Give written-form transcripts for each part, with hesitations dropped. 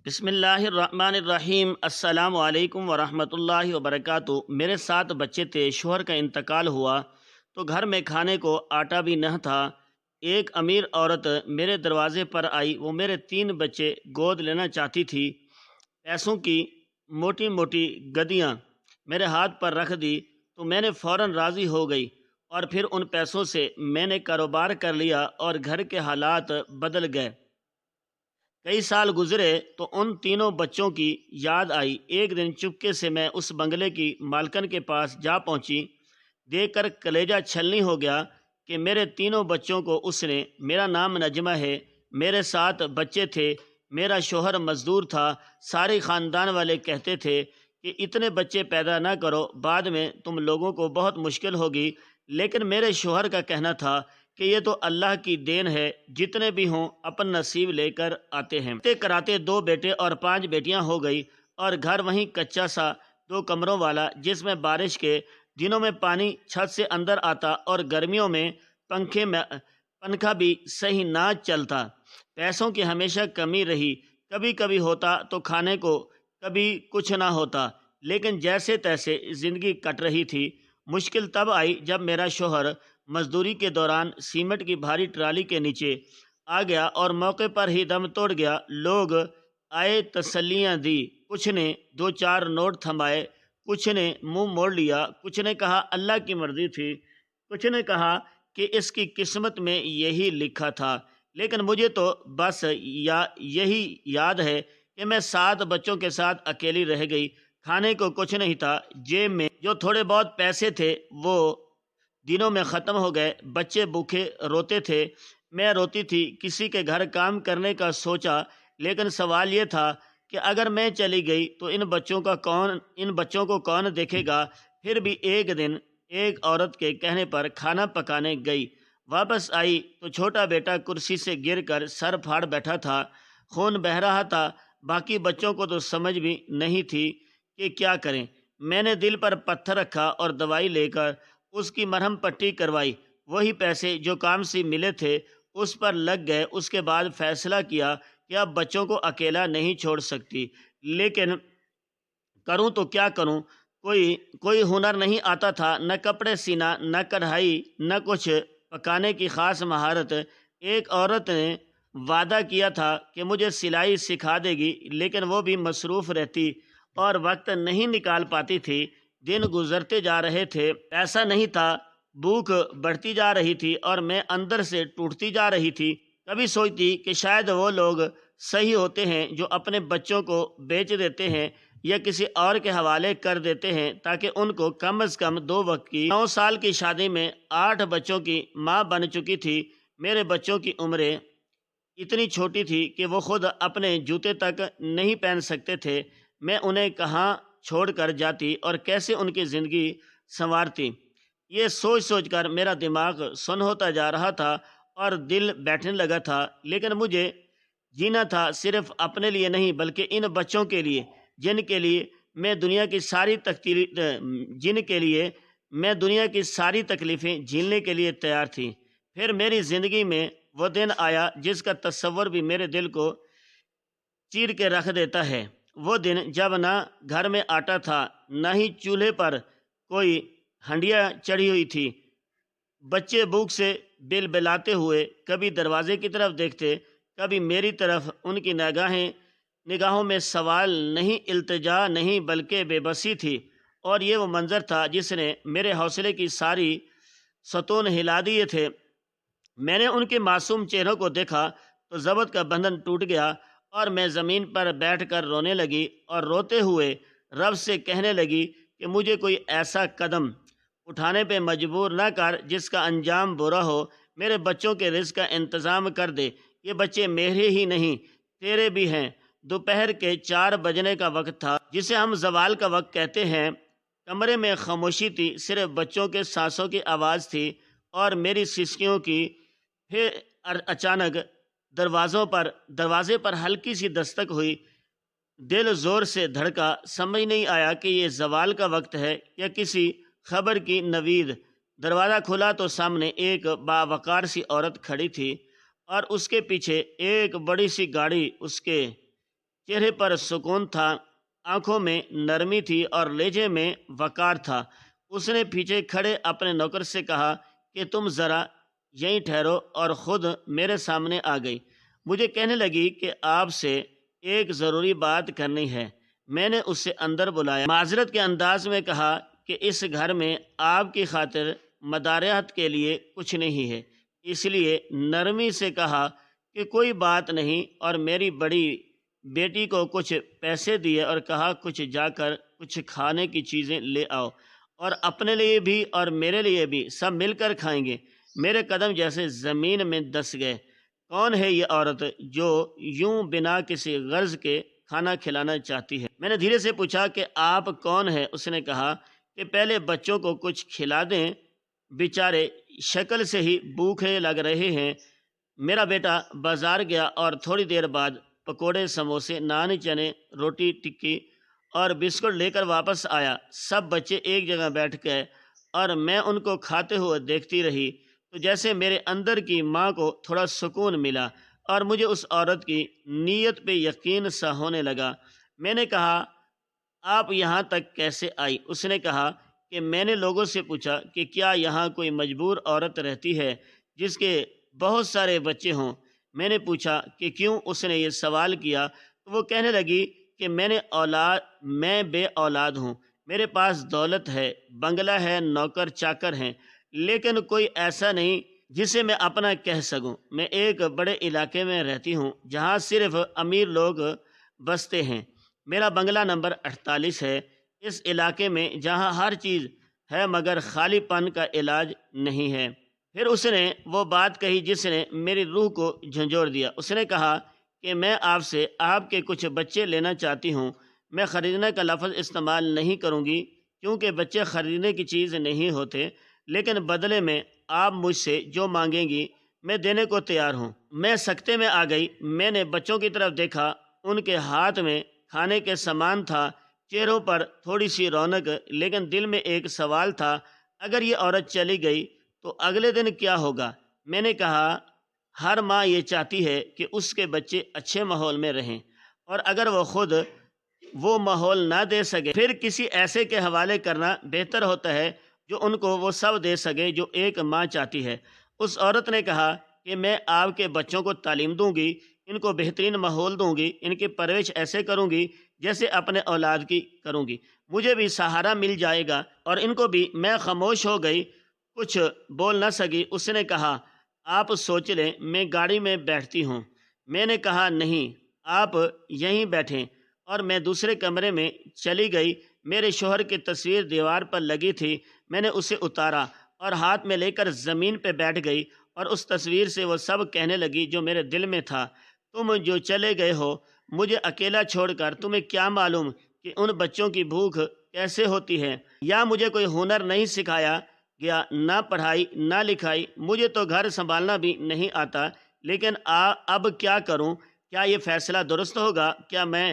بسم اللہ الرحمن الرحیم۔ السلام علیکم ورحمۃ اللہ وبرکاتہ۔ میرے 7 بچے تھے، شوہر کا انتقال ہوا تو گھر میں کھانے کو آٹا بھی نہ تھا۔ ایک امیر عورت میرے دروازے پر آئی، وہ میرے 3 بچے گود لینا چاہتی تھی۔ پیسوں کی موٹی موٹی گدیاں میرے ہاتھ پر رکھ دی تو میں نے فوراً راضی ہو گئی، اور پھر ان پیسوں سے میں نے کاروبار کر لیا اور گھر کے حالات بدل گئے۔ کئی سال گزرے تو ان تینوں بچوں کی یاد آئی۔ ایک دن چپکے سے میں اس بنگلے کی مالکن کے پاس جا پہنچی۔ دیکھ کر کلیجہ چھلنی ہو گیا کہ میرے تینوں بچوں کو اس نے، میرا نام نجمہ ہے، میرے 7 بچے تھے، میرا شوہر مزدور تھا۔ سارے خاندان والے کہتے تھے کہ اتنے بچے پیدا نہ کرو، بعد میں تم لوگوں کو بہت مشکل ہوگی، لیکن میرے شوہر کا کہنا تھا کہ یہ تو اللہ کی دین ہے، جتنے بھی ہوں اپن نصیب لے کر آتے ہیں۔ کراتے 2 بیٹے اور 5 بیٹیاں ہو گئی، اور گھر وہیں کچا سا 2 کمروں والا، جس میں بارش کے دنوں میں پانی چھت سے اندر آتا اور گرمیوں میں پنکھا بھی صحیح نہ چلتا۔ پیسوں کی ہمیشہ کمی رہی، کبھی کبھی ہوتا تو کھانے کو، کبھی کچھ نہ ہوتا، لیکن جیسے تیسے زندگی کٹ رہی تھی۔ مشکل تب آئی جب میرا شوہر مزدوری کے دوران سیمنٹ کی بھاری ٹرالی کے نیچے آ گیا اور موقع پر ہی دم توڑ گیا۔ لوگ آئے، تسلیاں دی، کچھ نے 2-4 نوٹ تھمائے، کچھ نے منہ موڑ لیا، کچھ نے کہا اللہ کی مرضی تھی، کچھ نے کہا کہ اس کی قسمت میں یہی لکھا تھا۔ لیکن مجھے تو بس یہی یاد ہے کہ میں 7 بچوں کے ساتھ اکیلی رہ گئی۔ کھانے کو کچھ نہیں تھا، جیب میں جو تھوڑے بہت پیسے تھے وہ دنوں میں ختم ہو گئے۔ بچے بھوکے روتے تھے، میں روتی تھی۔ کسی کے گھر کام کرنے کا سوچا، لیکن سوال یہ تھا کہ اگر میں چلی گئی تو ان بچوں کو کون دیکھے گا؟ پھر بھی ایک دن ایک عورت کے کہنے پر کھانا پکانے گئی۔ واپس آئی تو چھوٹا بیٹا کرسی سے گر کر سر پھاڑ بیٹھا تھا، خون بہہ رہا تھا۔ باقی بچوں کو تو سمجھ بھی نہیں تھی کہ کیا کریں۔ میں نے دل پر پتھر رکھا اور دوائی لے کر اس کی مرہم پٹی کروائی۔ وہی پیسے جو کام سے ملے تھے اس پر لگ گئے۔ اس کے بعد فیصلہ کیا کہ اب بچوں کو اکیلا نہیں چھوڑ سکتی، لیکن کروں تو کیا کروں؟ کوئی ہنر نہیں آتا تھا، نہ کپڑے سینا، نہ کڑھائی، نہ کچھ پکانے کی خاص مہارت۔ ایک عورت نے وعدہ کیا تھا کہ مجھے سلائی سکھا دے گی، لیکن وہ بھی مصروف رہتی اور وقت نہیں نکال پاتی تھی۔ دن گزرتے جا رہے تھے، پیسہ نہیں تھا، بھوک بڑھتی جا رہی تھی اور میں اندر سے ٹوٹتی جا رہی تھی۔ کبھی سوچتی کہ شاید وہ لوگ صحیح ہوتے ہیں جو اپنے بچوں کو بیچ دیتے ہیں یا کسی اور کے حوالے کر دیتے ہیں تاکہ ان کو کم از کم 2 وقت کی۔ 9 سال کی شادی میں 8 بچوں کی ماں بن چکی تھی۔ میرے بچوں کی عمریں اتنی چھوٹی تھی کہ وہ خود اپنے جوتے تک نہیں پہن سکتے تھے۔ میں انہیں کہاں چھوڑ کر جاتی اور کیسے ان کی زندگی سنوارتی؟ یہ سوچ سوچ کر میرا دماغ سن ہوتا جا رہا تھا اور دل بیٹھنے لگا تھا۔ لیکن مجھے جینا تھا، صرف اپنے لیے نہیں بلکہ ان بچوں کے لیے، جن کے لیے میں دنیا کی ساری تکلیفیں جھیلنے کے لیے تیار تھی۔ پھر میری زندگی میں وہ دن آیا جس کا تصور بھی میرے دل کو چیر کے رکھ دیتا ہے۔ وہ دن جب نہ گھر میں آٹا تھا، نہ ہی چولہے پر کوئی ہنڈیاں چڑھی ہوئی تھی۔ بچے بھوک سے بلبلاتے ہوئے کبھی دروازے کی طرف دیکھتے، کبھی میری طرف۔ ان کی نگاہوں میں سوال نہیں، التجا نہیں، بلکہ بے بسی تھی، اور یہ وہ منظر تھا جس نے میرے حوصلے کی ساری ستون ہلا دیے تھے۔ میں نے ان کے معصوم چہروں کو دیکھا تو ضبط کا بندھن ٹوٹ گیا، اور میں زمین پر بیٹھ کر رونے لگی اور روتے ہوئے رب سے کہنے لگی کہ مجھے کوئی ایسا قدم اٹھانے پہ مجبور نہ کر جس کا انجام برا ہو۔ میرے بچوں کے رزق کا انتظام کر دے۔ یہ بچے میرے ہی نہیں، تیرے بھی ہیں۔ دوپہر کے 4 بجنے کا وقت تھا، جسے ہم زوال کا وقت کہتے ہیں۔ کمرے میں خاموشی تھی، صرف بچوں کے سانسوں کی آواز تھی اور میری سسکیوں کی۔ پھر اچانک دروازے پر ہلکی سی دستک ہوئی۔ دل زور سے دھڑکا، سمجھ نہیں آیا کہ یہ زوال کا وقت ہے یا کسی خبر کی نوید۔ دروازہ کھلا تو سامنے ایک باوقار سی عورت کھڑی تھی، اور اس کے پیچھے ایک بڑی سی گاڑی اس کے چہرے پر سکون تھا، آنکھوں میں نرمی تھی اور لہجے میں وقار تھا۔ اس نے پیچھے کھڑے اپنے نوکر سے کہا کہ تم ذرا یہیں ٹھہرو، اور خود میرے سامنے آ گئی۔ مجھے کہنے لگی کہ آپ سے ایک ضروری بات کرنی ہے۔ میں نے اسے اندر بلایا، معذرت کے انداز میں کہا کہ اس گھر میں آپ کی خاطر مداریت کے لیے کچھ نہیں ہے۔ اس لیے نرمی سے کہا کہ کوئی بات نہیں، اور میری بڑی بیٹی کو کچھ پیسے دیے اور کہا کچھ جا کر کچھ کھانے کی چیزیں لے آؤ، اور اپنے لیے بھی اور میرے لیے بھی، سب مل کر کھائیں گے۔ میرے قدم جیسے زمین میں دس گئے۔ کون ہے یہ عورت جو یوں بنا کسی غرض کے کھانا کھلانا چاہتی ہے؟ میں نے دھیرے سے پوچھا کہ آپ کون ہیں؟ اس نے کہا کہ پہلے بچوں کو کچھ کھلا دیں، بیچارے شکل سے ہی بھوکے لگ رہے ہیں۔ میرا بیٹا بازار گیا اور تھوڑی دیر بعد پکوڑے، سموسے، نان، چنے، روٹی ٹکی اور بسکٹ لے کر واپس آیا۔ سب بچے ایک جگہ بیٹھ گئے اور میں ان کو کھاتے ہوئے دیکھتی رہی، تو جیسے میرے اندر کی ماں کو تھوڑا سکون ملا اور مجھے اس عورت کی نیت پہ یقین سا ہونے لگا۔ میں نے کہا آپ یہاں تک کیسے آئی؟ اس نے کہا کہ میں نے لوگوں سے پوچھا کہ کیا یہاں کوئی مجبور عورت رہتی ہے جس کے بہت سارے بچے ہوں۔ میں نے پوچھا کہ کیوں؟ اس نے یہ سوال کیا تو وہ کہنے لگی کہ میں بے اولاد ہوں، میرے پاس دولت ہے، بنگلہ ہے، نوکر چاکر ہیں، لیکن کوئی ایسا نہیں جسے میں اپنا کہہ سکوں۔ میں ایک بڑے علاقے میں رہتی ہوں جہاں صرف امیر لوگ بستے ہیں۔ میرا بنگلہ نمبر 48 ہے، اس علاقے میں جہاں ہر چیز ہے مگر خالی پن کا علاج نہیں ہے۔ پھر اس نے وہ بات کہی جس نے میری روح کو جھنجھوڑ دیا۔ اس نے کہا کہ میں آپ سے آپ کے کچھ بچے لینا چاہتی ہوں۔ میں خریدنے کا لفظ استعمال نہیں کروں گی کیونکہ بچے خریدنے کی چیز نہیں ہوتے، لیکن بدلے میں آپ مجھ سے جو مانگیں گی میں دینے کو تیار ہوں۔ میں سکتے میں آ گئی۔ میں نے بچوں کی طرف دیکھا، ان کے ہاتھ میں کھانے کے سامان تھا، چہروں پر تھوڑی سی رونق، لیکن دل میں ایک سوال تھا، اگر یہ عورت چلی گئی تو اگلے دن کیا ہوگا؟ میں نے کہا ہر ماں یہ چاہتی ہے کہ اس کے بچے اچھے ماحول میں رہیں، اور اگر وہ خود وہ ماحول نہ دے سکے پھر کسی ایسے کے حوالے کرنا بہتر ہوتا ہے جو ان کو وہ سب دے سکے جو ایک ماں چاہتی ہے۔ اس عورت نے کہا کہ میں آپ کے بچوں کو تعلیم دوں گی، ان کو بہترین ماحول دوں گی، ان کی پرورش ایسے کروں گی جیسے اپنے اولاد کی کروں گی، مجھے بھی سہارا مل جائے گا اور ان کو بھی۔ میں خاموش ہو گئی، کچھ بول نہ سکی۔ اس نے کہا آپ سوچ لیں، میں گاڑی میں بیٹھتی ہوں۔ میں نے کہا نہیں، آپ یہیں بیٹھیں، اور میں دوسرے کمرے میں چلی گئی۔ میرے شوہر کی تصویر دیوار پر لگی تھی، میں نے اسے اتارا اور ہاتھ میں لے کر زمین پہ بیٹھ گئی، اور اس تصویر سے وہ سب کہنے لگی جو میرے دل میں تھا۔ تم جو چلے گئے ہو مجھے اکیلا چھوڑ کر، تمہیں کیا معلوم کہ ان بچوں کی بھوک کیسے ہوتی ہے؟ یا مجھے کوئی ہنر نہیں سکھایا گیا، نہ پڑھائی نہ لکھائی، مجھے تو گھر سنبھالنا بھی نہیں آتا، لیکن اب کیا کروں؟ کیا یہ فیصلہ درست ہوگا؟ کیا میں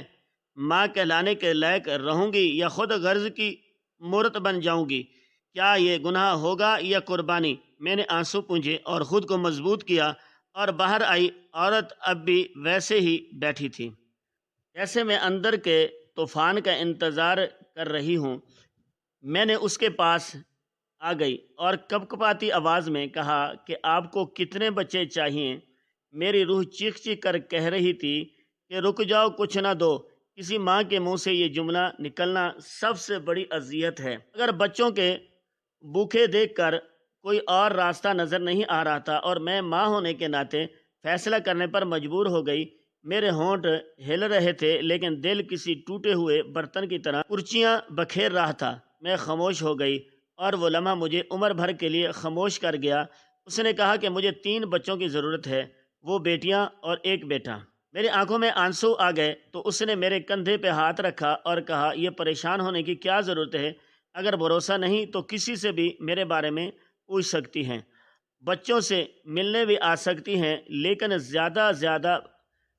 ماں کہلانے کے لائق رہوں گی یا خود غرض کی مورت بن جاؤں گی؟ کیا یہ گناہ ہوگا یا قربانی؟ میں نے آنسو پونجے اور خود کو مضبوط کیا اور باہر آئی۔ عورت اب بھی ویسے ہی بیٹھی تھی جیسے میں اندر کے طوفان کا انتظار کر رہی ہوں۔ میں نے اس کے پاس آ گئی اور کپکپاتی آواز میں کہا کہ آپ کو کتنے بچے چاہئیں؟ میری روح چیخ چیخ کر کہہ رہی تھی کہ رک جاؤ، کچھ نہ دو۔ کسی ماں کے منہ سے یہ جملہ نکلنا سب سے بڑی اذیت ہے۔ اگر بچوں کے بھوکے دیکھ کر کوئی اور راستہ نظر نہیں آ رہا تھا اور میں ماں ہونے کے ناطے فیصلہ کرنے پر مجبور ہو گئی۔ میرے ہونٹ ہل رہے تھے لیکن دل کسی ٹوٹے ہوئے برتن کی طرح کرچیاں بکھیر رہا تھا۔ میں خاموش ہو گئی اور وہ لمحہ مجھے عمر بھر کے لیے خاموش کر گیا۔ اس نے کہا کہ مجھے 3 بچوں کی ضرورت ہے، وہ بیٹیاں اور ایک بیٹا۔ میری آنکھوں میں آنسو آ گئے تو اس نے میرے کندھے پہ ہاتھ رکھا اور کہا یہ پریشان ہونے کی کیا ضرورت ہے؟ اگر بھروسہ نہیں تو کسی سے بھی میرے بارے میں پوچھ سکتی ہیں، بچوں سے ملنے بھی آ سکتی ہیں، لیکن زیادہ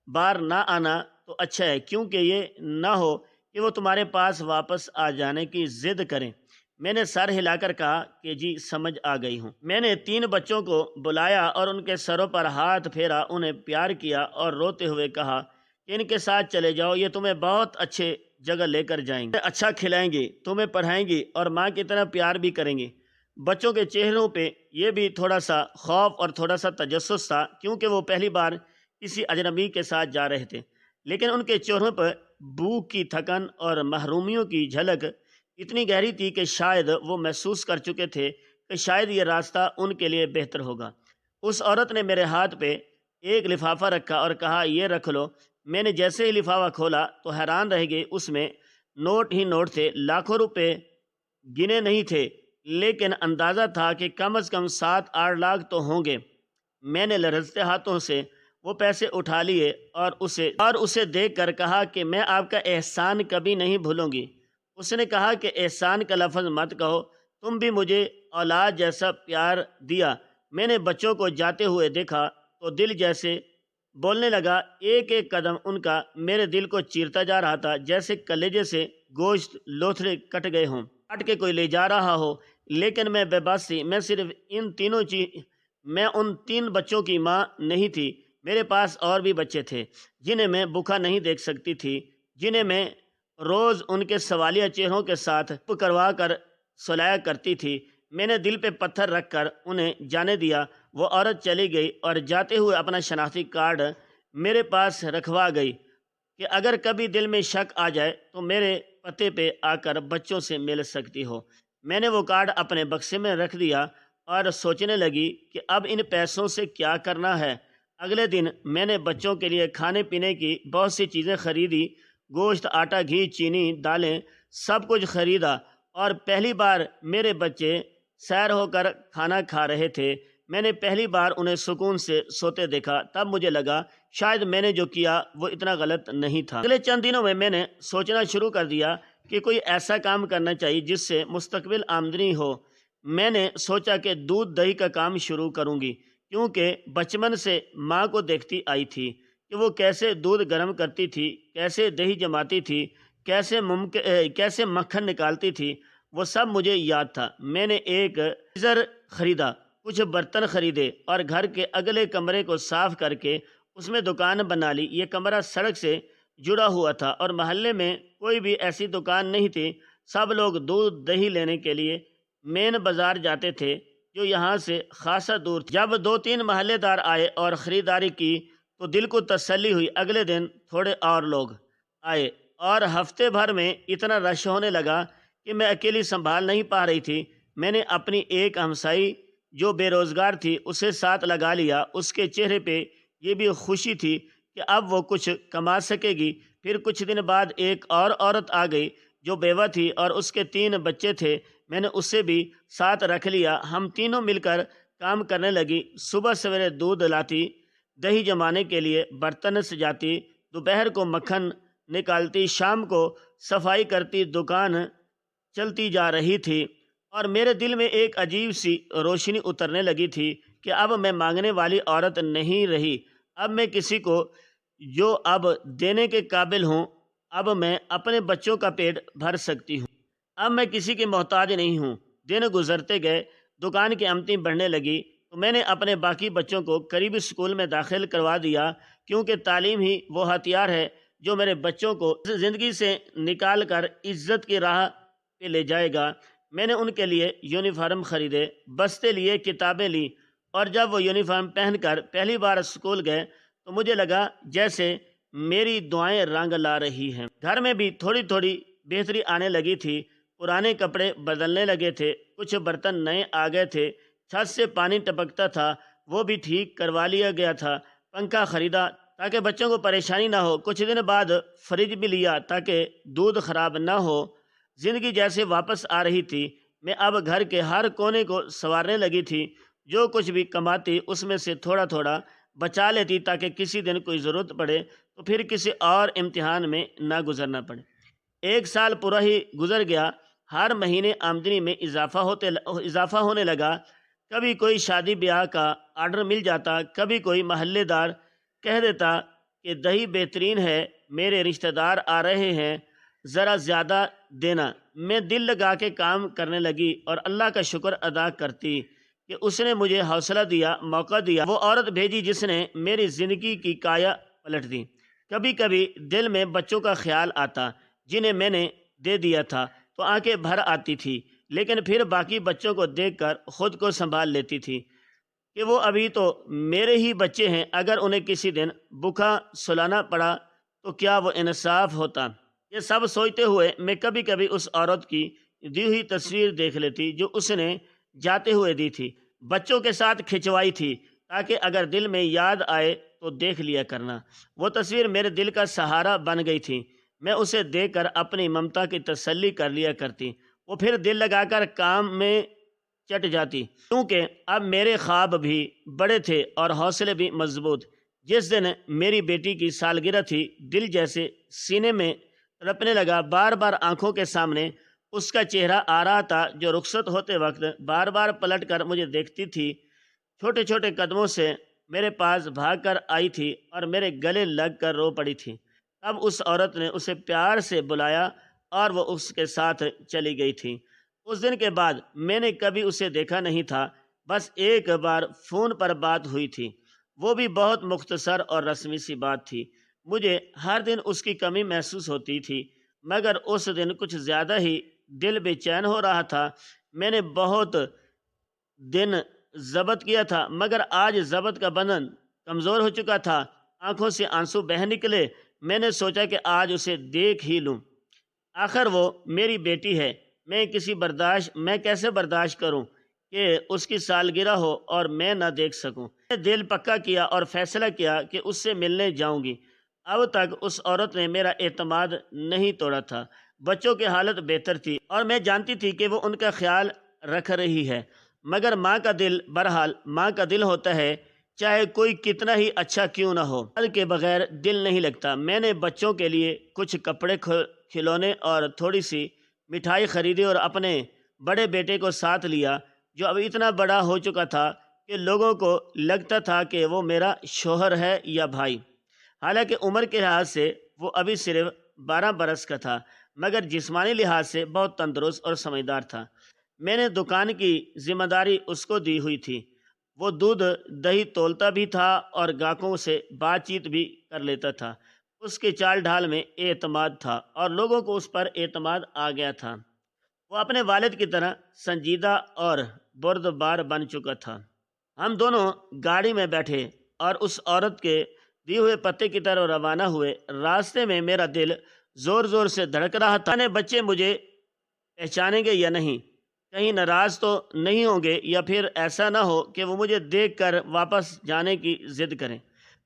بار نہ آنا تو اچھا ہے، کیونکہ یہ نہ ہو کہ وہ تمہارے پاس واپس آ جانے کی ضد کریں۔ میں نے سر ہلا کر کہا کہ جی سمجھ آ گئی ہوں۔ میں نے 3 بچوں کو بلایا اور ان کے سروں پر ہاتھ پھیرا، انہیں پیار کیا اور روتے ہوئے کہا کہ ان کے ساتھ چلے جاؤ، یہ تمہیں بہت اچھے جگہ لے کر جائیں گے، اچھا کھلائیں گے، تمہیں پڑھائیں گے اور ماں کی طرح پیار بھی کریں گے۔ بچوں کے چہروں پہ یہ بھی تھوڑا سا خوف اور تھوڑا سا تجسس تھا، کیونکہ وہ پہلی بار کسی اجنبی کے ساتھ جا رہے تھے، لیکن ان کے چہروں پر بھوک کی تھکن اور محرومیوں کی جھلک اتنی گہری تھی کہ شاید وہ محسوس کر چکے تھے کہ شاید یہ راستہ ان کے لیے بہتر ہوگا۔ اس عورت نے میرے ہاتھ پہ ایک لفافہ رکھا اور کہا، یہ رکھ لو۔ میں نے جیسے ہی لفافہ کھولا تو حیران رہ گئی، اس میں نوٹ ہی نوٹ تھے، لاکھوں روپے گنے نہیں تھے، لیکن اندازہ تھا کہ کم از کم 7-8 لاکھ تو ہوں گے۔ میں نے لرزتے ہاتھوں سے وہ پیسے اٹھا لیے اور اسے دیکھ کر کہا کہ میں آپ کا احسان کبھی نہیں بھولوں گی۔ اس نے کہا کہ احسان کا لفظ مت کہو، تم بھی مجھے اولاد جیسا پیار دیا۔ میں نے بچوں کو جاتے ہوئے دیکھا تو دل جیسے بولنے لگا، ایک ایک قدم ان کا میرے دل کو چیرتا جا رہا تھا، جیسے کلیجے سے گوشت لوتھڑے کٹ گئے ہوں، کاٹ کے کوئی لے جا رہا ہو۔ لیکن میں بے بس تھی، میں ان 3 بچوں کی ماں نہیں تھی۔ میرے پاس اور بھی بچے تھے جنہیں میں بھوکا نہیں دیکھ سکتی تھی، جنہیں میں روز ان کے سوالیہ چہروں کے ساتھ کروا کر سلایا کرتی تھی۔ میں نے دل پہ پتھر رکھ کر انہیں جانے دیا۔ وہ عورت چلی گئی اور جاتے ہوئے اپنا شناختی کارڈ میرے پاس رکھوا گئی کہ اگر کبھی دل میں شک آ جائے تو میرے پتے پہ آ کر بچوں سے مل سکتی ہو۔ میں نے وہ کارڈ اپنے بکسے میں رکھ دیا اور سوچنے لگی کہ اب ان پیسوں سے کیا کرنا ہے۔ اگلے دن میں نے بچوں کے لیے کھانے پینے کی بہت سی چیزیں خریدی، گوشت، آٹا، گھی، چینی، دالیں، سب کچھ خریدا، اور پہلی بار میرے بچے سیر ہو کر کھانا کھا رہے تھے۔ میں نے پہلی بار انہیں سکون سے سوتے دیکھا، تب مجھے لگا شاید میں نے جو کیا وہ اتنا غلط نہیں تھا۔ اگلے چند دنوں میں نے سوچنا شروع کر دیا کہ کوئی ایسا کام کرنا چاہیے جس سے مستقبل آمدنی ہو۔ میں نے سوچا کہ دودھ دہی کا کام شروع کروں گی، کیونکہ بچپن سے ماں کو دیکھتی آئی تھی کہ وہ کیسے دودھ گرم کرتی تھی، کیسے دہی جماتی تھی، کیسے مکھن نکالتی تھی، وہ سب مجھے یاد تھا۔ میں نے ایک فریزر خریدا، کچھ برتن خریدے اور گھر کے اگلے کمرے کو صاف کر کے اس میں دکان بنا لی۔ یہ کمرہ سڑک سے جڑا ہوا تھا اور محلے میں کوئی بھی ایسی دکان نہیں تھی۔ سب لوگ دودھ دہی لینے کے لیے مین بازار جاتے تھے، جو یہاں سے خاصا دور تھا۔ جب 2-3 محلے دار آئے اور خریداری کی تو دل کو تسلی ہوئی۔ اگلے دن تھوڑے اور لوگ آئے اور ہفتے بھر میں اتنا رش ہونے لگا کہ میں اکیلی سنبھال نہیں پا رہی تھی۔ میں نے اپنی ایک ہمسائی جو بے روزگار تھی اسے ساتھ لگا لیا۔ اس کے چہرے پہ یہ بھی خوشی تھی کہ اب وہ کچھ کما سکے گی۔ پھر کچھ دن بعد ایک اور عورت آ گئی جو بیوہ تھی اور اس کے 3 بچے تھے۔ میں نے اسے بھی ساتھ رکھ لیا۔ ہم تینوں مل کر کام کرنے لگی۔ صبح سویرے دودھ لاتی، دہی جمانے کے لیے برتن سجاتی، دوپہر کو مکھن نکالتی، شام کو صفائی کرتی۔ دکان چلتی جا رہی تھی اور میرے دل میں ایک عجیب سی روشنی اترنے لگی تھی کہ اب میں مانگنے والی عورت نہیں رہی۔ اب میں کسی کو جو اب دینے کے قابل ہوں۔ اب میں اپنے بچوں کا پیٹ بھر سکتی ہوں۔ اب میں کسی کی محتاج نہیں ہوں۔ دن گزرتے گئے، دکان کی آمدنی بڑھنے لگی تو میں نے اپنے باقی بچوں کو قریبی اسکول میں داخل کروا دیا، کیونکہ تعلیم ہی وہ ہتھیار ہے جو میرے بچوں کو زندگی سے نکال کر عزت کی راہ پہ لے جائے گا۔ میں نے ان کے لیے یونیفارم خریدے، بستے لیے، کتابیں لی، اور جب وہ یونیفارم پہن کر پہلی بار اسکول گئے تو مجھے لگا جیسے میری دعائیں رنگ لا رہی ہیں۔ گھر میں بھی تھوڑی تھوڑی بہتری آنے لگی تھی۔ پرانے کپڑے بدلنے لگے تھے، کچھ برتن نئے آ گئے تھے، چھت سے پانی ٹپکتا تھا وہ بھی ٹھیک کروا لیا گیا تھا۔ پنکھا خریدا تاکہ بچوں کو پریشانی نہ ہو۔ کچھ دن بعد فریج بھی لیا تاکہ دودھ خراب نہ ہو۔ زندگی جیسے واپس آ رہی تھی۔ میں اب گھر کے ہر کونے کو سنوارنے لگی تھی۔ جو کچھ بھی کماتی اس میں سے تھوڑا تھوڑا بچا لیتی تاکہ کسی دن کوئی ضرورت پڑے تو پھر کسی اور امتحان میں نہ گزرنا پڑے۔ 1 سال پورا ہی گزر گیا۔ ہر مہینے آمدنی میں اضافہ ہونے لگا۔ کبھی کوئی شادی بیاہ کا آرڈر مل جاتا، کبھی کوئی محلے دار کہہ دیتا کہ دہی بہترین ہے، میرے رشتہ دار آ رہے ہیں، ذرا زیادہ دینا۔ میں دل لگا کے کام کرنے لگی اور اللہ کا شکر ادا کرتی کہ اس نے مجھے حوصلہ دیا، موقع دیا۔ وہ عورت بھیجی جس نے میری زندگی کی کایا پلٹ دی۔ کبھی کبھی دل میں بچوں کا خیال آتا جنہیں میں نے دے دیا تھا تو آنکھیں بھر آتی تھی، لیکن پھر باقی بچوں کو دیکھ کر خود کو سنبھال لیتی تھی کہ وہ ابھی تو میرے ہی بچے ہیں، اگر انہیں کسی دن بھوکا سلانا پڑا تو کیا وہ انصاف ہوتا۔ یہ سب سوچتے ہوئے میں کبھی کبھی اس عورت کی دی ہوئی تصویر دیکھ لیتی جو اس نے جاتے ہوئے دی تھی، بچوں کے ساتھ کھنچوائی تھی تاکہ اگر دل میں یاد آئے تو دیکھ لیا کرنا۔ وہ تصویر میرے دل کا سہارا بن گئی تھی، میں اسے دیکھ کر اپنی ممتا کی تسلی کر لیا کرتی، وہ پھر دل لگا کر کام میں چٹ جاتی، کیونکہ اب میرے خواب بھی بڑے تھے اور حوصلے بھی مضبوط۔ جس دن میری بیٹی کی سالگرہ تھی، دل جیسے سینے میں تڑپنے لگا، بار بار آنکھوں کے سامنے اس کا چہرہ آ رہا تھا جو رخصت ہوتے وقت بار بار پلٹ کر مجھے دیکھتی تھی، چھوٹے چھوٹے قدموں سے میرے پاس بھاگ کر آئی تھی اور میرے گلے لگ کر رو پڑی تھی۔ تب اس عورت نے اسے پیار سے بلایا اور وہ اس کے ساتھ چلی گئی تھی۔ اس دن کے بعد میں نے کبھی اسے دیکھا نہیں تھا، بس ایک بار فون پر بات ہوئی تھی، وہ بھی بہت مختصر اور رسمی سی بات تھی۔ مجھے ہر دن اس کی کمی محسوس ہوتی تھی، مگر اس دن کچھ زیادہ ہی دل بے چین ہو رہا تھا۔ میں نے بہت دن ضبط کیا تھا، مگر آج ضبط کا بندھن کمزور ہو چکا تھا، آنکھوں سے آنسو بہہ نکلے۔ میں نے سوچا کہ آج اسے دیکھ ہی لوں، آخر وہ میری بیٹی ہے۔ میں کیسے برداشت کروں کہ اس کی سالگرہ ہو اور میں نہ دیکھ سکوں۔ میں نے دل پکا کیا اور فیصلہ کیا کہ اس سے ملنے جاؤں گی۔ اب تک اس عورت نے میرا اعتماد نہیں توڑا تھا، بچوں کی حالت بہتر تھی اور میں جانتی تھی کہ وہ ان کا خیال رکھ رہی ہے، مگر بہرحال ماں کا دل ہوتا ہے، چاہے کوئی کتنا ہی اچھا کیوں نہ ہو، پھل کے بغیر دل نہیں لگتا۔ میں نے بچوں کے لیے کچھ کپڑے، کھلونے اور تھوڑی سی مٹھائی خریدی اور اپنے بڑے بیٹے کو ساتھ لیا جو اب اتنا بڑا ہو چکا تھا کہ لوگوں کو لگتا تھا کہ وہ میرا شوہر ہے یا بھائی۔ حالانکہ عمر کے لحاظ سے وہ ابھی صرف 12 برس کا تھا، مگر جسمانی لحاظ سے بہت تندرست اور سمجھدار تھا۔ میں نے دکان کی ذمہ داری اس کو دی ہوئی تھی، وہ دودھ دہی تولتا بھی تھا اور گاہکوں سے بات چیت بھی کر لیتا تھا۔ اس کے چال ڈھال میں اعتماد تھا اور لوگوں کو اس پر اعتماد آ گیا تھا۔ وہ اپنے والد کی طرح سنجیدہ اور بردبار بن چکا تھا۔ ہم دونوں گاڑی میں بیٹھے اور اس عورت کے دیے ہوئے پتے کی طرف روانہ ہوئے۔ راستے میں میرا دل زور زور سے دھڑک رہا تھا، بچے مجھے پہچانیں گے یا نہیں، کہیں ناراض تو نہیں ہوں گے یا پھر ایسا نہ ہو کہ وہ مجھے دیکھ کر واپس جانے کی ضد کریں۔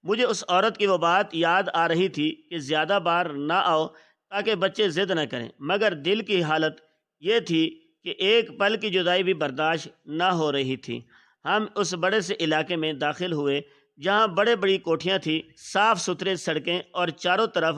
مجھے اس عورت کی وہ بات یاد آ رہی تھی کہ زیادہ بار نہ آؤ تاکہ بچے ضد نہ کریں، مگر دل کی حالت یہ تھی کہ ایک پل کی جدائی بھی برداشت نہ ہو رہی تھی۔ ہم اس بڑے سے علاقے میں داخل ہوئے جہاں بڑی کوٹھیاں تھیں، صاف ستھرے سڑکیں اور چاروں طرف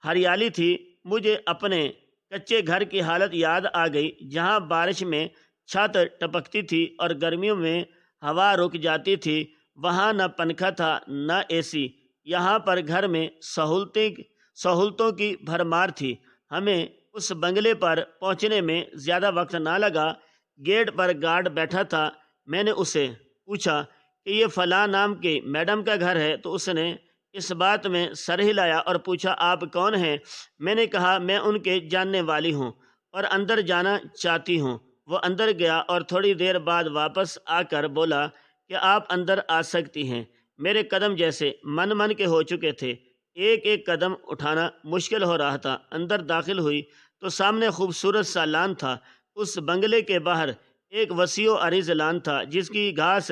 ہریالی تھی۔ مجھے اپنے کچے گھر کی حالت یاد آ گئی جہاں بارش میں چھت ٹپکتی تھی اور گرمیوں میں ہوا رک جاتی تھی۔ وہاں نہ پنکھا تھا نہ اے سی، یہاں پر گھر میں سہولتوں کی بھرمار تھی۔ ہمیں اس بنگلے پر پہنچنے میں زیادہ وقت نہ لگا، گیٹ پر گارڈ بیٹھا تھا۔ میں نے اسے پوچھا کہ یہ فلاں نام کی میڈم کا گھر ہے تو اس نے اس بات میں سر ہلایا اور پوچھا آپ کون ہیں؟ میں نے کہا میں ان کے جاننے والی ہوں اور اندر جانا چاہتی ہوں۔ وہ اندر گیا اور تھوڑی دیر بعد واپس آ کر بولا کہ آپ اندر آ سکتی ہیں۔ میرے قدم جیسے من کے ہو چکے تھے، ایک ایک قدم اٹھانا مشکل ہو رہا تھا۔ اندر داخل ہوئی تو سامنے خوبصورت سا لان تھا۔ اس بنگلے کے باہر ایک وسیع و عریض لان تھا جس کی گھاس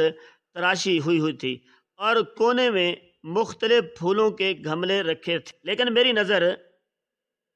تراشی ہوئی تھی اور کونے میں مختلف پھولوں کے گملے رکھے تھے، لیکن میری نظر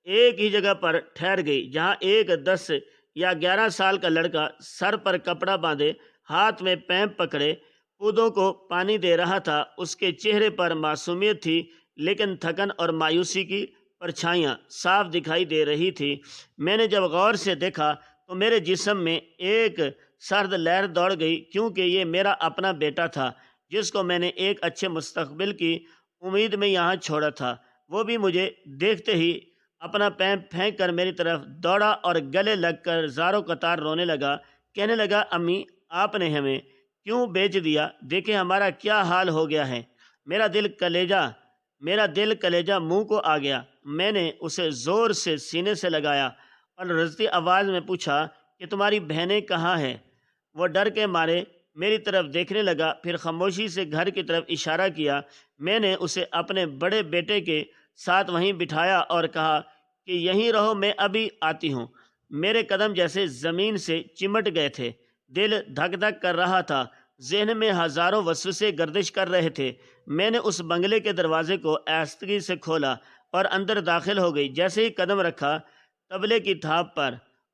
ایک ہی جگہ پر ٹھہر گئی جہاں ایک 10 یا 11 سال کا لڑکا سر پر کپڑا باندھے، ہاتھ میں پیپ پکڑے پودوں کو پانی دے رہا تھا۔ اس کے چہرے پر معصومیت تھی، لیکن تھکن اور مایوسی کی پرچھائیاں صاف دکھائی دے رہی تھی۔ میں نے جب غور سے دیکھا تو میرے جسم میں ایک سرد لہر دوڑ گئی، کیونکہ یہ میرا اپنا بیٹا تھا جس کو میں نے ایک اچھے مستقبل کی امید میں یہاں چھوڑا تھا۔ وہ بھی مجھے دیکھتے ہی اپنا پیپ پھینک کر میری طرف دوڑا اور گلے لگ کر زاروں قطار رونے لگا، کہنے لگا امی آپ نے ہمیں کیوں بیچ دیا؟ دیکھیں ہمارا کیا حال ہو گیا ہے۔ میرا دل کلیجہ میرا دل کلیجہ منہ کو آ گیا۔ میں نے اسے زور سے سینے سے لگایا اور لرزتی آواز میں پوچھا کہ تمہاری بہنیں کہاں ہیں؟ وہ ڈر کے مارے میری طرف دیکھنے لگا، پھر خاموشی سے گھر کی طرف اشارہ کیا۔ میں نے اسے اپنے بڑے بیٹے کے ساتھ وہیں بٹھایا اور کہا کہ یہیں رہو، میں ابھی آتی ہوں۔ میرے قدم جیسے زمین سے چمٹ گئے تھے، دل دھک دھک کر رہا تھا، ذہن میں ہزاروں وسوسے گردش کر رہے تھے۔ میں نے اس بنگلے کے دروازے کو آہستگی سے کھولا اور اندر داخل ہو گئی۔ جیسے ہی قدم رکھا، طبلے کی تھاپ پر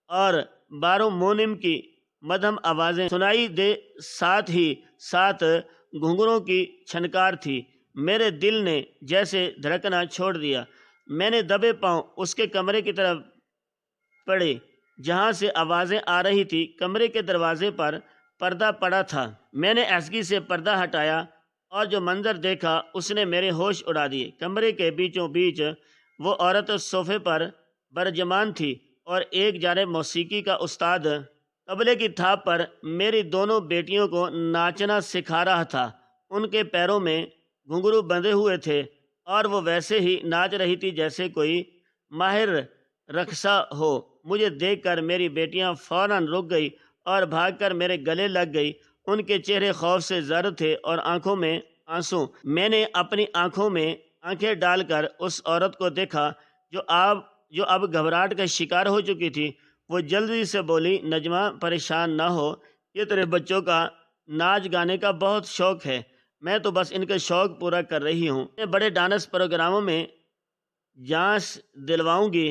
اور بارمونیم کی مدھم آوازیں سنائی دے، ساتھ ہی ساتھ گھنگروں کی چھنکار تھی۔ میرے دل نے جیسے دھڑکنا چھوڑ دیا۔ میں نے دبے پاؤں اس کے کمرے کی طرف پڑے جہاں سے آوازیں آ رہی تھی۔ کمرے کے دروازے پر پردہ پڑا تھا۔ میں نے آہستگی سے پردہ ہٹایا اور جو منظر دیکھا اس نے میرے ہوش اڑا دیے۔ کمرے کے بیچوں بیچ وہ عورت صوفے پر برجمان تھی اور ایک جانب موسیقی کا استاد طبلے کی تھاپ پر میری دونوں بیٹیوں کو ناچنا سکھا رہا تھا۔ ان کے پیروں میں گھنگرو بندھے ہوئے تھے اور وہ ویسے ہی ناچ رہی تھی جیسے کوئی ماہر رقصہ ہو۔ مجھے دیکھ کر میری بیٹیاں فوراً رک گئی اور بھاگ کر میرے گلے لگ گئی۔ ان کے چہرے خوف سے زرد تھے اور آنکھوں میں آنسو۔ میں نے اپنی آنکھوں میں آنکھیں ڈال کر اس عورت کو دیکھا جو اب گھبراہٹ کا شکار ہو چکی تھی۔ وہ جلدی سے بولی، نجمہ پریشان نہ ہو، یہ تیرے بچوں کا ناچ گانے کا بہت شوق ہے، میں تو بس ان کا شوق پورا کر رہی ہوں۔ میں بڑے ڈانس پروگراموں میں جانچ دلواؤں گی،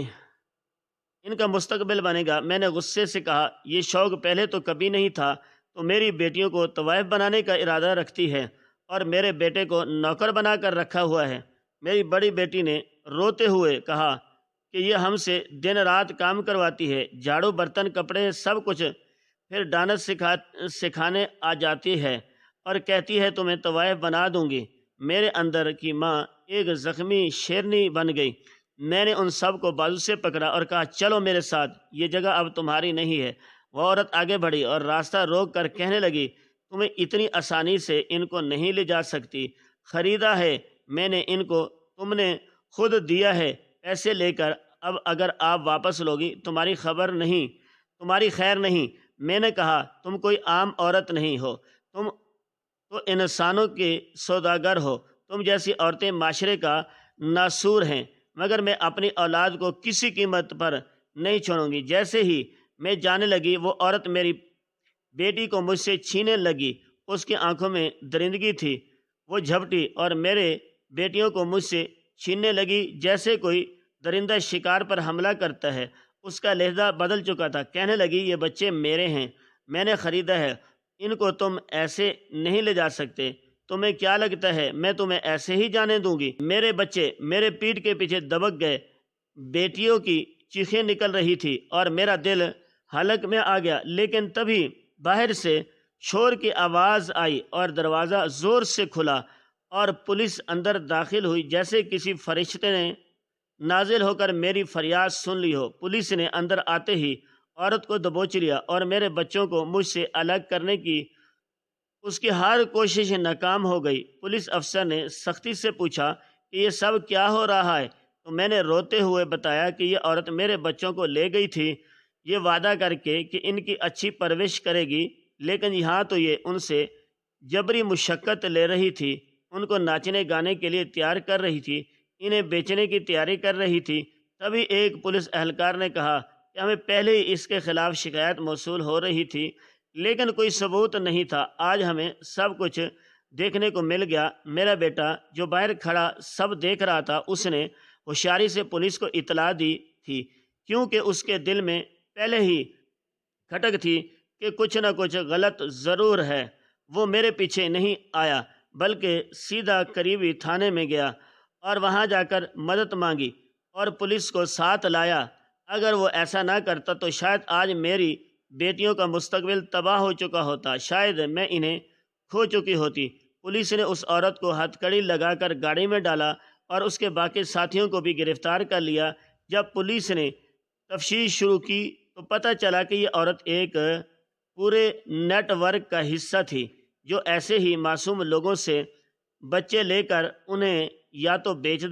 ان کا مستقبل بنے گا۔ میں نے غصے سے کہا، یہ شوق پہلے تو کبھی نہیں تھا، تو میری بیٹیوں کو طوائف بنانے کا ارادہ رکھتی ہے اور میرے بیٹے کو نوکر بنا کر رکھا ہوا ہے۔ میری بڑی بیٹی نے روتے ہوئے کہا کہ یہ ہم سے دن رات کام کرواتی ہے، جھاڑو برتن کپڑے سب کچھ، پھر ڈانس سکھانے آ جاتی ہے اور کہتی ہے تمہیں طوائف بنا دوں گی۔ میرے اندر کی ماں ایک زخمی شیرنی بن گئی۔ میں نے ان سب کو بازو سے پکڑا اور کہا، چلو میرے ساتھ، یہ جگہ اب تمہاری نہیں ہے۔ وہ عورت آگے بڑھی اور راستہ روک کر کہنے لگی، تمہیں اتنی آسانی سے ان کو نہیں لے جا سکتی، خریدا ہے میں نے ان کو، تم نے خود دیا ہے پیسے لے کر، اب اگر آپ واپس لوگی تمہاری خیر نہیں۔ میں نے کہا، تم کوئی عام عورت نہیں ہو، تم تو انسانوں کے سوداگر ہو، تم جیسی عورتیں معاشرے کا ناسور ہیں، مگر میں اپنی اولاد کو کسی قیمت پر نہیں چھوڑوں گی۔ جیسے ہی میں جانے لگی، وہ عورت میری بیٹی کو مجھ سے چھینے لگی۔ اس کی آنکھوں میں درندگی تھی، وہ جھپٹی اور میرے بیٹیوں کو مجھ سے چھیننے لگی جیسے کوئی درندہ شکار پر حملہ کرتا ہے۔ اس کا لہجہ بدل چکا تھا، کہنے لگی، یہ بچے میرے ہیں، میں نے خریدا ہے، ان کو تم ایسے نہیں لے جا سکتے، تمہیں کیا لگتا ہے میں تمہیں ایسے ہی جانے دوں گی؟ میرے بچے میرے پیٹھ کے پیچھے دبک گئے، بیٹیوں کی چیخیں نکل رہی تھی اور میرا دل حلق میں آ گیا۔ لیکن تبھی باہر سے شور کی آواز آئی اور دروازہ زور سے کھلا اور پولیس اندر داخل ہوئی، جیسے کسی فرشتے نے نازل ہو کر میری فریاد سن لی ہو۔ پولیس نے اندر آتے ہی عورت کو دبوچ لیا اور میرے بچوں کو مجھ سے الگ کرنے کی اس کی ہر کوشش ناکام ہو گئی۔ پولیس افسر نے سختی سے پوچھا کہ یہ سب کیا ہو رہا ہے؟ تو میں نے روتے ہوئے بتایا کہ یہ عورت میرے بچوں کو لے گئی تھی یہ وعدہ کر کے کہ ان کی اچھی پرورش کرے گی، لیکن یہاں تو یہ ان سے جبری مشقت لے رہی تھی، ان کو ناچنے گانے کے لیے تیار کر رہی تھی، انہیں بیچنے کی تیاری کر رہی تھی۔ تبھی ایک پولیس اہلکار نے کہا کہ ہمیں پہلے ہی اس کے خلاف شکایت موصول ہو رہی تھی، لیکن کوئی ثبوت نہیں تھا۔ آج ہمیں سب کچھ دیکھنے کو مل گیا۔ میرا بیٹا جو باہر کھڑا سب دیکھ رہا تھا، اس نے ہوشیاری سے پولیس کو اطلاع دی تھی، کیونکہ اس کے دل میں پہلے ہی کھٹک تھی کہ کچھ نہ کچھ غلط ضرور ہے۔ وہ میرے پیچھے نہیں آیا بلکہ سیدھا قریبی تھانے میں گیا اور وہاں جا کر مدد مانگی اور پولیس کو ساتھ لایا۔ اگر وہ ایسا نہ کرتا تو شاید آج میری بیٹیوں کا مستقبل تباہ ہو چکا ہوتا، شاید میں انہیں کھو چکی ہوتی۔ پولیس نے اس عورت کو ہتھکڑی لگا کر گاڑی میں ڈالا اور اس کے باقی ساتھیوں کو بھی گرفتار کر لیا۔ جب پولیس نے تفتیش شروع کی تو پتہ چلا کہ یہ عورت ایک پورے نیٹ ورک کا حصہ تھی جو ایسے ہی معصوم لوگوں سے بچے لے کر انہیں یا تو بیچ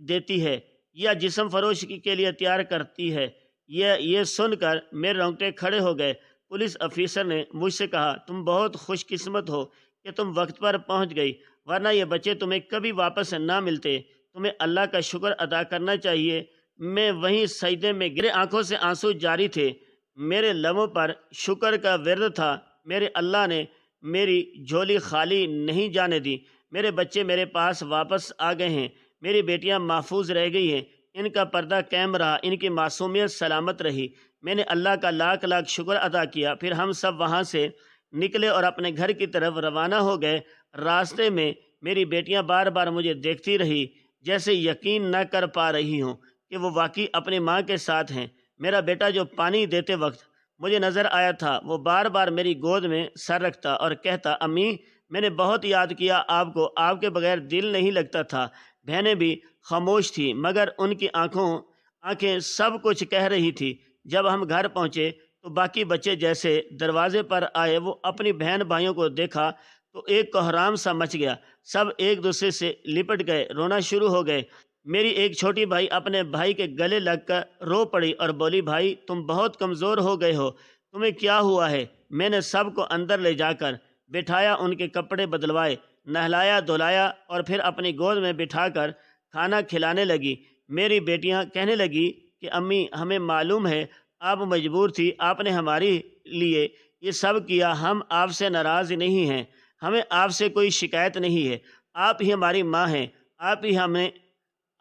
دیتی ہے یا جسم فروشی کے لیے تیار کرتی ہے۔ یہ سن کر میرے رونگٹے کھڑے ہو گئے۔ پولیس افیسر نے مجھ سے کہا، تم بہت خوش قسمت ہو کہ تم وقت پر پہنچ گئی، ورنہ یہ بچے تمہیں کبھی واپس نہ ملتے۔ تمہیں اللہ کا شکر ادا کرنا چاہیے۔ میں وہیں سجدے میں گرے، آنکھوں سے آنسو جاری تھے، میرے لبوں پر شکر کا ورد تھا۔ میرے اللہ نے میری جھولی خالی نہیں جانے دی۔ میرے بچے میرے پاس واپس آ گئے ہیں، میری بیٹیاں محفوظ رہ گئی ہیں، ان کا پردہ قائم رہا، ان کی معصومیت سلامت رہی۔ میں نے اللہ کا لاکھ لاکھ شکر ادا کیا۔ پھر ہم سب وہاں سے نکلے اور اپنے گھر کی طرف روانہ ہو گئے۔ راستے میں میری بیٹیاں بار بار مجھے دیکھتی رہی، جیسے یقین نہ کر پا رہی ہوں کہ وہ واقعی اپنی ماں کے ساتھ ہیں۔ میرا بیٹا جو پانی دیتے وقت مجھے نظر آیا تھا، وہ بار بار میری گود میں سر رکھتا اور کہتا، امی میں نے بہت یاد کیا آپ کو، آپ کے بغیر دل نہیں لگتا تھا۔ بہنیں بھی خاموش تھیں، مگر ان کی آنکھیں سب کچھ کہہ رہی تھی۔ جب ہم گھر پہنچے تو باقی بچے جیسے دروازے پر آئے، وہ اپنی بہن بھائیوں کو دیکھا تو ایک کوہرام سا مچ گیا۔ سب ایک دوسرے سے لپٹ گئے، رونا شروع ہو گئے۔ میری ایک چھوٹی بھائی اپنے بھائی کے گلے لگ کر رو پڑی اور بولی، بھائی تم بہت کمزور ہو گئے ہو، تمہیں کیا ہوا ہے؟ میں نے سب کو اندر لے جا کر بٹھایا، ان کے کپڑے بدلوائے، نہلایا دھلایا اور پھر اپنی گود میں بٹھا کر کھانا کھلانے لگی۔ میری بیٹیاں کہنے لگی کہ امی ہمیں معلوم ہے آپ مجبور تھی، آپ نے ہمارے لیے یہ سب کیا، ہم آپ سے ناراض نہیں ہیں، ہمیں آپ سے کوئی شکایت نہیں ہے، آپ ہی ہماری ماں ہیں،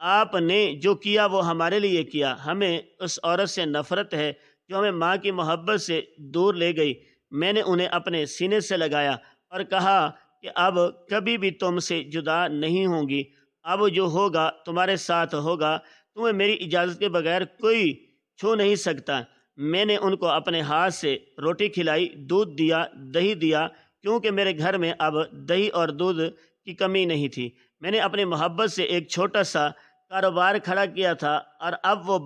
آپ نے جو کیا وہ ہمارے لیے کیا۔ ہمیں اس عورت سے نفرت ہے جو ہمیں ماں کی محبت سے دور لے گئی۔ میں نے انہیں اپنے سینے سے لگایا اور کہا کہ اب کبھی بھی تم سے جدا نہیں ہوں گی، اب جو ہوگا تمہارے ساتھ ہوگا، تمہیں میری اجازت کے بغیر کوئی چھو نہیں سکتا۔ میں نے ان کو اپنے ہاتھ سے روٹی کھلائی، دودھ دیا، دہی دیا، کیونکہ میرے گھر میں اب دہی اور دودھ کی کمی نہیں تھی۔ میں نے اپنی محبت سے ایک چھوٹا سا کاروبار کھڑا کیا تھا اور اب وہ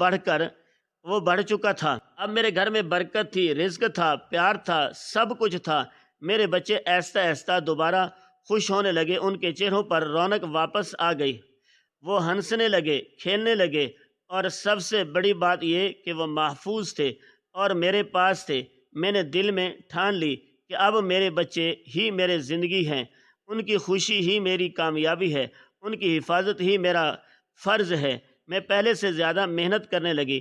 بڑھ چکا تھا۔ اب میرے گھر میں برکت تھی، رزق تھا، پیار تھا، سب کچھ تھا۔ میرے بچے آہستہ آہستہ دوبارہ خوش ہونے لگے، ان کے چہروں پر رونق واپس آ گئی، وہ ہنسنے لگے، کھیلنے لگے، اور سب سے بڑی بات یہ کہ وہ محفوظ تھے اور میرے پاس تھے۔ میں نے دل میں ٹھان لی کہ اب میرے بچے ہی میرے زندگی ہیں، ان کی خوشی ہی میری کامیابی ہے، ان کی حفاظت ہی میرا فرض ہے۔ میں پہلے سے زیادہ محنت کرنے لگی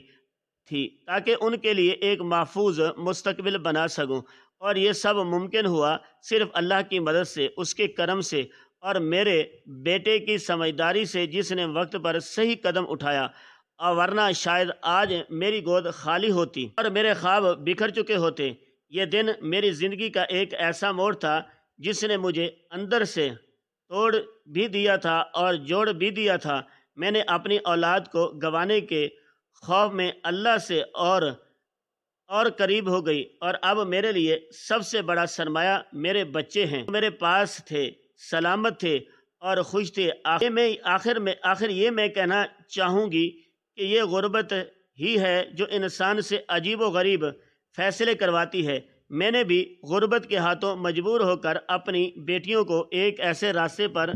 تھی تاکہ ان کے لیے ایک محفوظ مستقبل بنا سکوں، اور یہ سب ممکن ہوا صرف اللہ کی مدد سے، اس کے کرم سے اور میرے بیٹے کی سمجھداری سے، جس نے وقت پر صحیح قدم اٹھایا، اور ورنہ شاید آج میری گود خالی ہوتی اور میرے خواب بکھر چکے ہوتے۔ یہ دن میری زندگی کا ایک ایسا موڑ تھا جس نے مجھے اندر سے توڑ بھی دیا تھا اور جوڑ بھی دیا تھا۔ میں نے اپنی اولاد کو گنوانے کے خوف میں اللہ سے اور قریب ہو گئی، اور اب میرے لیے سب سے بڑا سرمایہ میرے بچے ہیں، میرے پاس تھے، سلامت تھے اور خوش تھے۔ آخر یہ میں کہنا چاہوں گی کہ یہ غربت ہی ہے جو انسان سے عجیب و غریب فیصلے کرواتی ہے۔ میں نے بھی غربت کے ہاتھوں مجبور ہو کر اپنی بیٹیوں کو ایک ایسے راستے پر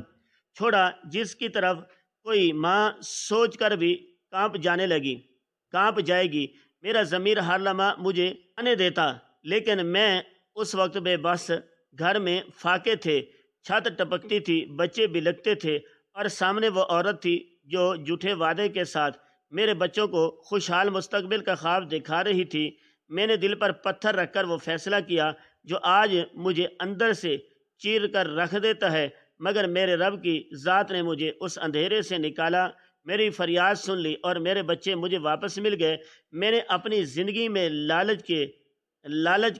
چھوڑا جس کی طرف کوئی ماں سوچ کر بھی کانپ جائے گی۔ میرا ضمیر ہر لمحہ مجھے آنے دیتا، لیکن میں اس وقت بے بس، گھر میں فاقے تھے، چھت ٹپکتی تھی، بچے بلکتے تھے، اور سامنے وہ عورت تھی جو جھوٹے وعدے کے ساتھ میرے بچوں کو خوشحال مستقبل کا خواب دکھا رہی تھی۔ میں نے دل پر پتھر رکھ کر وہ فیصلہ کیا جو آج مجھے اندر سے چیر کر رکھ دیتا ہے، مگر میرے رب کی ذات نے مجھے اس اندھیرے سے نکالا، میری فریاد سن لی اور میرے بچے مجھے واپس مل گئے۔ میں نے اپنی زندگی میں لالچ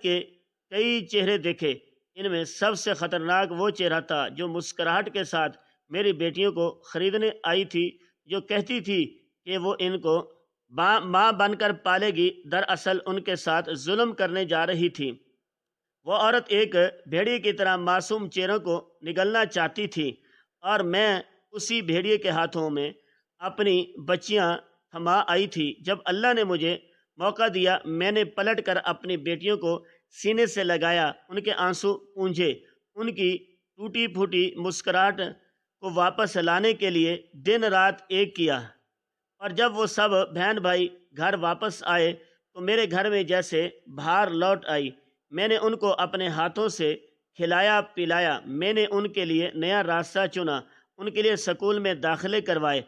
کے کئی چہرے دیکھے، ان میں سب سے خطرناک وہ چہرہ تھا جو مسکراہٹ کے ساتھ میری بیٹیوں کو خریدنے آئی تھی، جو کہتی تھی کہ وہ ان کو ماں بن کر پالے گی، دراصل ان کے ساتھ ظلم کرنے جا رہی تھی۔ وہ عورت ایک بھیڑیے کی طرح معصوم چہروں کو نگلنا چاہتی تھی، اور میں اسی بھیڑیے کے ہاتھوں میں اپنی بچیاں تھما آئی تھی۔ جب اللہ نے مجھے موقع دیا، میں نے پلٹ کر اپنی بیٹیوں کو سینے سے لگایا، ان کے آنسو پونجھے، ان کی ٹوٹی پھوٹی مسکراہٹ کو واپس لانے کے لیے دن رات ایک کیا، اور جب وہ سب بہن بھائی گھر واپس آئے تو میرے گھر میں جیسے بہار لوٹ آئی۔ میں نے ان کو اپنے ہاتھوں سے کھلایا پلایا، میں نے ان کے لیے نیا راستہ چنا، ان کے لیے سکول میں داخلے کروائے،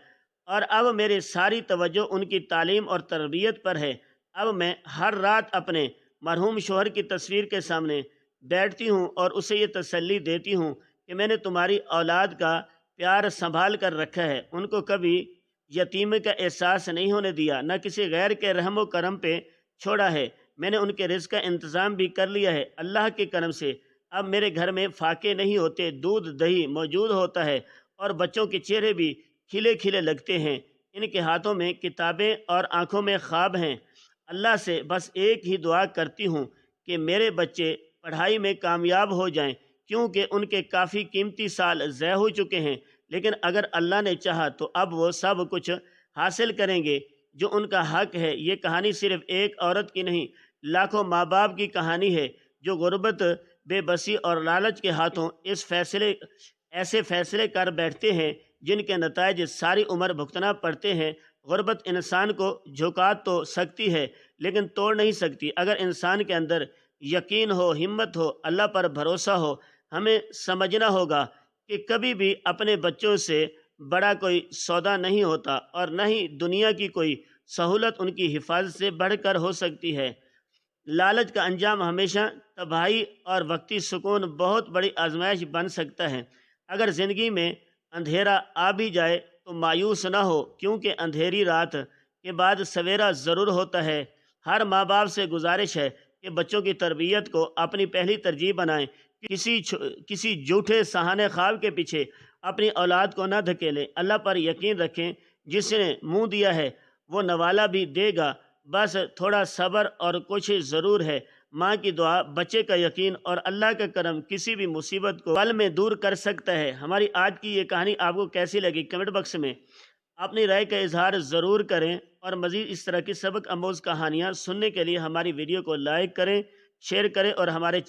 اور اب میری ساری توجہ ان کی تعلیم اور تربیت پر ہے۔ اب میں ہر رات اپنے مرحوم شوہر کی تصویر کے سامنے بیٹھتی ہوں اور اسے یہ تسلی دیتی ہوں کہ میں نے تمہاری اولاد کا پیار سنبھال کر رکھا ہے، ان کو کبھی یتیمی کا احساس نہیں ہونے دیا، نہ کسی غیر کے رحم و کرم پہ چھوڑا ہے۔ میں نے ان کے رزق کا انتظام بھی کر لیا ہے۔ اللہ کے کرم سے اب میرے گھر میں فاقے نہیں ہوتے، دودھ دہی موجود ہوتا ہے، اور بچوں کے چہرے بھی کھلے کھلے لگتے ہیں۔ ان کے ہاتھوں میں کتابیں اور آنکھوں میں خواب ہیں۔ اللہ سے بس ایک ہی دعا کرتی ہوں کہ میرے بچے پڑھائی میں کامیاب ہو جائیں، کیونکہ ان کے کافی قیمتی سال ضائع ہو چکے ہیں، لیکن اگر اللہ نے چاہا تو اب وہ سب کچھ حاصل کریں گے جو ان کا حق ہے۔ یہ کہانی صرف ایک عورت کی نہیں، لاکھوں ماں باپ کی کہانی ہے جو غربت، بے بسی اور لالچ کے ہاتھوں ایسے فیصلے کر بیٹھتے ہیں جن کے نتائج ساری عمر بھگتنا پڑتے ہیں۔ غربت انسان کو جھکا تو سکتی ہے لیکن توڑ نہیں سکتی۔ اگر انسان کے اندر یقین ہو، ہمت ہو، اللہ پر بھروسہ ہو، ہمیں سمجھنا ہوگا کہ کبھی بھی اپنے بچوں سے بڑا کوئی سودا نہیں ہوتا، اور نہ ہی دنیا کی کوئی سہولت ان کی حفاظت سے بڑھ کر ہو سکتی ہے۔ لالچ کا انجام ہمیشہ تباہی اور وقتی سکون بہت بڑی آزمائش بن سکتا ہے۔ اگر زندگی میں اندھیرا آ بھی جائے تو مایوس نہ ہو، کیونکہ اندھیری رات کے بعد سویرا ضرور ہوتا ہے۔ ہر ماں باپ سے گزارش ہے کہ بچوں کی تربیت کو اپنی پہلی ترجیح بنائیں۔ کسی جھوٹے سہانے خواب کے پیچھے اپنی اولاد کو نہ دھکیلیں۔ اللہ پر یقین رکھیں، جس نے منہ دیا ہے وہ نوالا بھی دے گا، بس تھوڑا صبر اور کوشش ضرور ہے۔ ماں کی دعا، بچے کا یقین اور اللہ کا کرم کسی بھی مصیبت کو پل میں دور کر سکتا ہے۔ ہماری آج کی یہ کہانی آپ کو کیسی لگی؟ کمنٹ باکس میں اپنی رائے کا اظہار ضرور کریں، اور مزید اس طرح کی سبق آموز کہانیاں سننے کے لیے ہماری ویڈیو کو لائک کریں، شیئر کریں، اور ہمارے